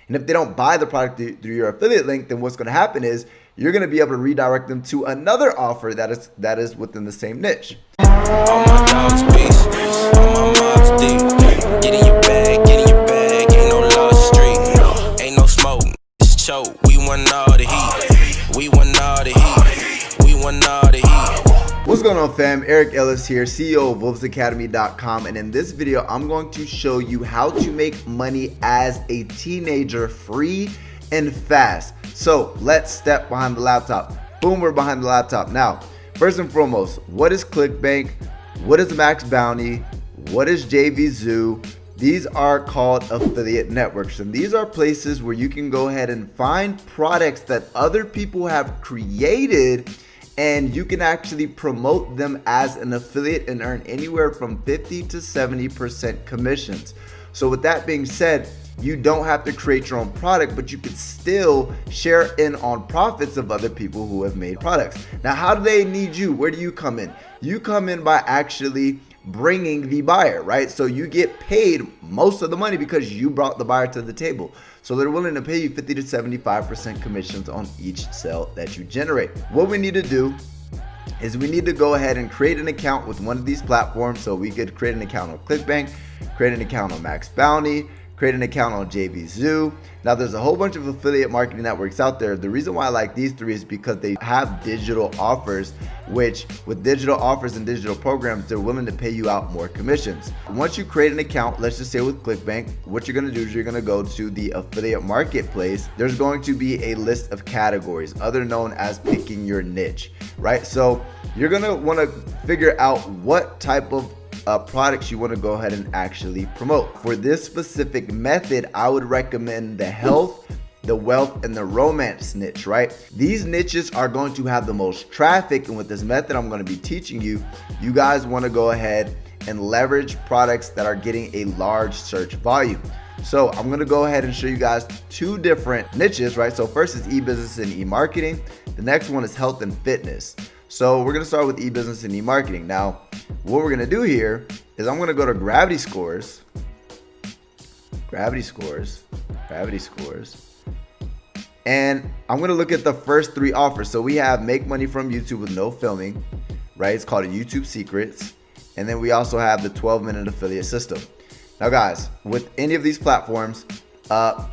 And if they don't buy the product through your affiliate link, then what's going to happen is you're going to be able to redirect them to another offer that is within the same niche. All my dogs peace, all my mobs deep. Get in your bag, ain't no lost street. Ain't no smoke, it's choke. We want all the heat, we want all the heat, we want all the heat. What's going on, fam? Eric Ellis here, CEO of wolvesacademy.com, and in this video I'm going to show you how to make money as a teenager free and fast. So let's step behind the laptop. Boom, we're behind the laptop. Now, first and foremost, what is Clickbank? What is Max Bounty? What is JV Zoo? These are called affiliate networks, and these are places where you can go ahead and find products that other people have created, and you can actually promote them as an affiliate and earn anywhere from 50 to 70% commissions. So with that being said, you don't have to create your own product, but you can still share in on profits of other people who have made products. Now, how do they need you? Where do you come in? You come in by actually bringing the buyer, right? So you get paid most of the money because you brought the buyer to the table. So they're willing to pay you 50 to 75% commissions on each sale that you generate. What we need to do is we need to go ahead and create an account with one of these platforms. So we could create an account on Clickbank, create an account on Max Bounty, create an account on JV Zoo. Now there's a whole bunch of affiliate marketing networks out there. The reason why I like these three is because they have digital offers, which with digital offers and digital programs, they're willing to pay you out more commissions. Once you create an account, let's just say with Clickbank, what you're gonna do is you're gonna go to the affiliate marketplace. There's going to be a list of categories, other known as picking your niche, right? So you're gonna wanna figure out what type of products you want to go ahead and actually promote. For this specific method, I would recommend the health, the wealth, and the romance niche, right? These niches are going to have the most traffic, and with this method I'm going to be teaching you, you guys want to go ahead and leverage products that are getting a large search volume. So I'm going to go ahead and show you guys two different niches, right? So first is e-business and e-marketing. The next one is health and fitness. So we're going to start with e-business and e-marketing. Now, what we're going to do here is I'm going to go to gravity scores, and I'm going to look at the first three offers. So we have make money from YouTube with no filming, right? It's called a YouTube Secrets. And then we also have the 12-minute affiliate system. Now, guys, with any of these platforms,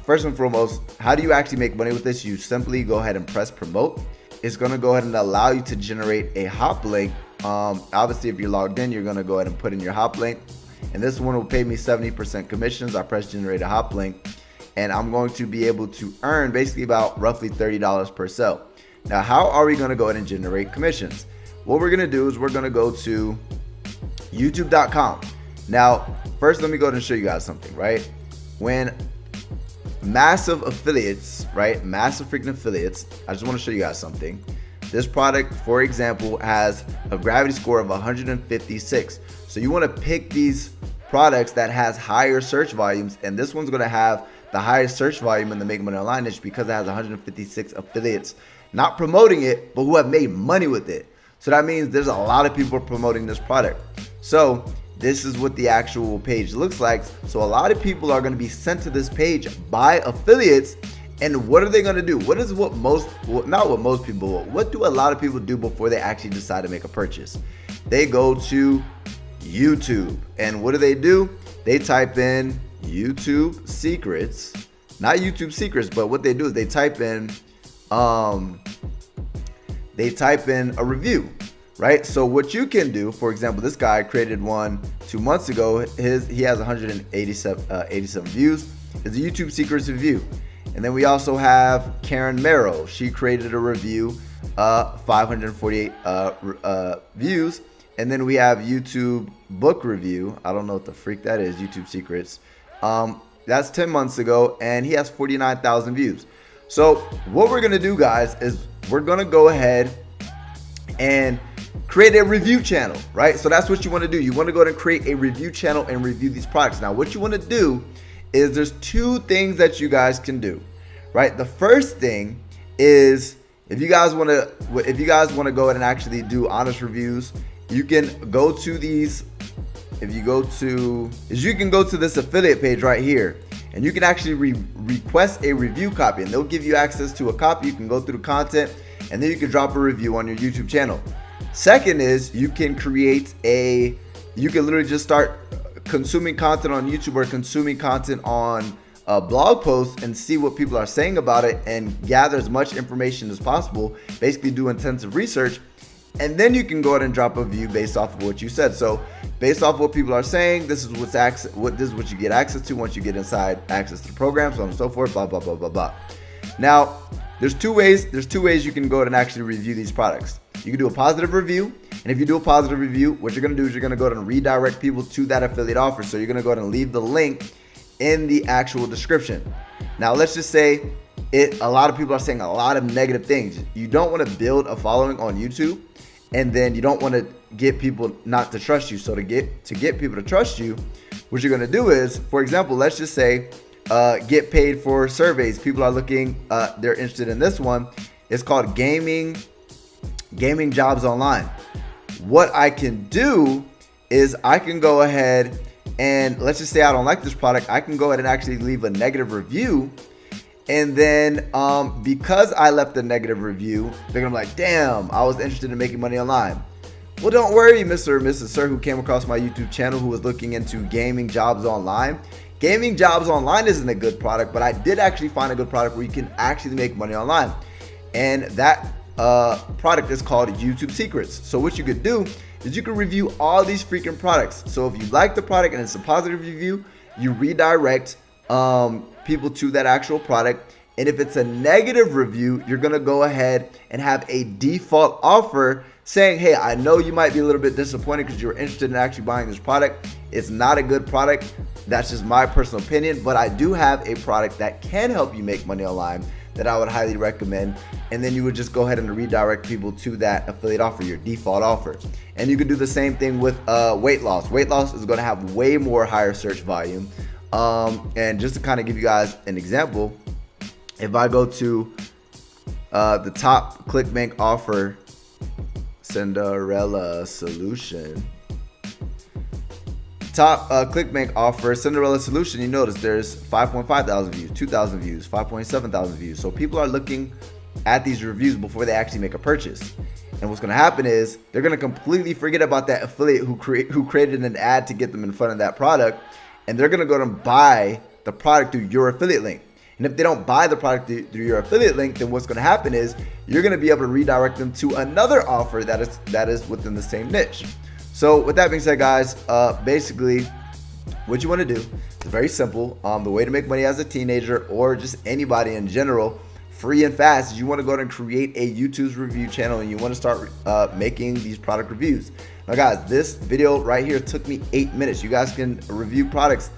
first and foremost, how do you actually make money with this? You simply go ahead and press promote. It's going to go ahead and allow you to generate a hop link. Obviously, if you're logged in, you're going to go ahead and put in your hop link. And this one will pay me 70% commissions. I press generate a hop link, and I'm going to be able to earn basically about roughly $30 per sale. Now, how are we going to go ahead and generate commissions? What we're going to do is we're going to go to youtube.com. Now, first, let me go ahead and show you guys something, right? When massive affiliates, right? Massive freaking affiliates. I just want to show you guys something. This product, for example, has a gravity score of 156. So you want to pick these products that has higher search volumes, and this one's going to have the highest search volume in the Make Money Online niche because it has 156 affiliates not promoting it, but who have made money with it. So that means there's a lot of people promoting this product. So this is what the actual page looks like. So a lot of people are going to be sent to this page by affiliates. And what are they going to do? What do a lot of people do before they actually decide to make a purchase? They go to YouTube. And what do? They type in YouTube Secrets. Not YouTube Secrets, but what they do is they type in a review. Right? So what you can do, for example, this guy created one 2 months ago. He has 187 views. It's a YouTube Secrets review. And then we also have Karen Merrill. She created a review, 548 views. And then we have YouTube Book Review. I don't know what the freak that is, YouTube Secrets. That's 10 months ago, and he has 49,000 views. So what we're going to do, guys, is we're going to go ahead and create a review channel, right? So that's what you want to do. You want to go ahead and create a review channel and review these products. Now, what you want to do is there's two things that you guys can do, right? The first thing is if you guys want to go ahead and actually do honest reviews, you can go to these. You can go to this affiliate page right here, and you can actually request a review copy, and they'll give you access to a copy. You can go through the content, and then you can drop a review on your YouTube channel. Second is you can literally just start consuming content on YouTube or consuming content on blog posts and see what people are saying about it and gather as much information as possible, basically do intensive research, and then you can go ahead and drop a review based off of what you said. So based off of what people are saying, this is what you get access to once you get inside access to the program, so on and so forth, blah, blah, blah, blah, blah. Now, there's two ways you can go ahead and actually review these products. You can do a positive review, and if you do a positive review, what you're gonna do is you're gonna go ahead and redirect people to that affiliate offer. So you're gonna go ahead and leave the link in the actual description. Now, let's just say a lot of people are saying a lot of negative things. You don't wanna build a following on YouTube, and then you don't wanna get people not to trust you. So to get people to trust you, what you're gonna do is, for example, let's just say, get paid for surveys. People are looking, they're interested in this one. It's called gaming jobs online. What I can do is I can go ahead and, let's just say I don't like this product, I can go ahead and actually leave a negative review. And then because I left a negative review, they're gonna be like, damn, I was interested in making money online. Well, don't worry, Mr. or Mrs. Sir, who came across my YouTube channel who was looking into gaming jobs online. Gaming jobs online isn't a good product, but I did actually find a good product where you can actually make money online. And that product is called YouTube Secrets. So what you could do is you can review all these freaking products. So if you like the product and it's a positive review, you redirect people to that actual product. And if it's a negative review, you're gonna go ahead and have a default offer saying, hey, I know you might be a little bit disappointed because you were interested in actually buying this product. It's not a good product. That's just my personal opinion, but I do have a product that can help you make money online that I would highly recommend. And then you would just go ahead and redirect people to that affiliate offer, your default offer. And you could do the same thing with weight loss. Weight loss is gonna have way more higher search volume. And just to kind of give you guys an example, if I go to the top Clickbank offer, Cinderella solution, top Clickbank offer, Cinderella solution, you notice there's 5.5 thousand views, 2,000 views, 5.7 thousand views. So people are looking at these reviews before they actually make a purchase. And what's gonna happen is they're gonna completely forget about that affiliate who created an ad to get them in front of that product, and they're gonna go and buy the product through your affiliate link. And if they don't buy the product through your affiliate link, then what's gonna happen is you're gonna be able to redirect them to another offer that is within the same niche. So with that being said, guys, basically what you wanna do is very simple. The way to make money as a teenager or just anybody in general, free and fast, is you wanna go ahead and create a YouTube review channel, and you wanna start making these product reviews. Now guys, this video right here took me 8 minutes. You guys can review products.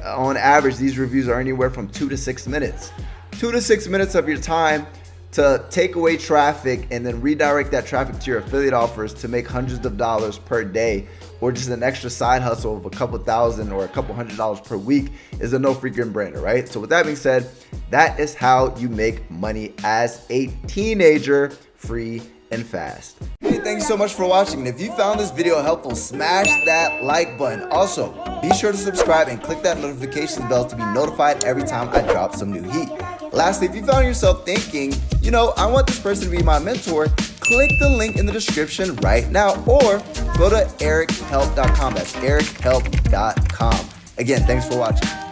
On average, these reviews are anywhere from 2 to 6 minutes. 2 to 6 minutes of your time to take away traffic and then redirect that traffic to your affiliate offers to make hundreds of dollars per day, or just an extra side hustle of a couple thousand or a couple $100s per week is a no freaking brainer, right? So with that being said, that is how you make money as a teenager, free and fast. Hey, thanks so much for watching. And if you found this video helpful, smash that like button. Also, be sure to subscribe and click that notification bell to be notified every time I drop some new heat. Lastly, if you found yourself thinking, you know, I want this person to be my mentor, click the link in the description right now, or go to erichelp.com. That's erichelp.com. Again, thanks for watching.